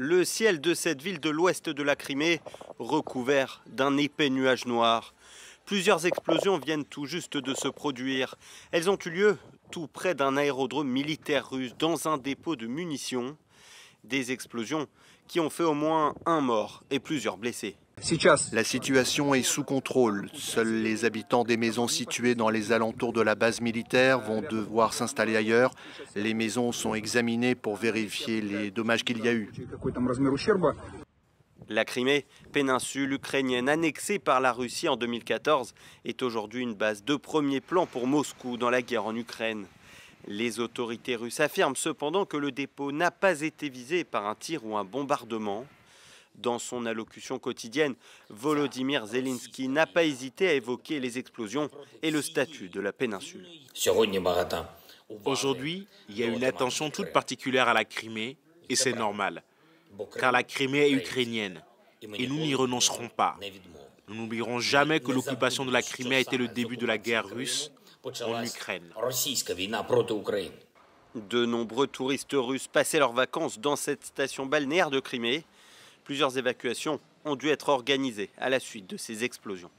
Le ciel de cette ville de l'ouest de la Crimée recouvert d'un épais nuage noir. Plusieurs explosions viennent tout juste de se produire. Elles ont eu lieu tout près d'un aérodrome militaire russe dans un dépôt de munitions. Des explosions qui ont fait au moins un mort et plusieurs blessés. La situation est sous contrôle. Seuls les habitants des maisons situées dans les alentours de la base militaire vont devoir s'installer ailleurs. Les maisons sont examinées pour vérifier les dommages qu'il y a eu. La Crimée, péninsule ukrainienne annexée par la Russie en 2014, est aujourd'hui une base de premier plan pour Moscou dans la guerre en Ukraine. Les autorités russes affirment cependant que le dépôt n'a pas été visé par un tir ou un bombardement. Dans son allocution quotidienne, Volodymyr Zelensky n'a pas hésité à évoquer les explosions et le statut de la péninsule. Aujourd'hui, il y a une attention toute particulière à la Crimée et c'est normal, car la Crimée est ukrainienne et nous n'y renoncerons pas. Nous n'oublierons jamais que l'occupation de la Crimée a été le début de la guerre russe en Ukraine. De nombreux touristes russes passaient leurs vacances dans cette station balnéaire de Crimée. Plusieurs évacuations ont dû être organisées à la suite de ces explosions.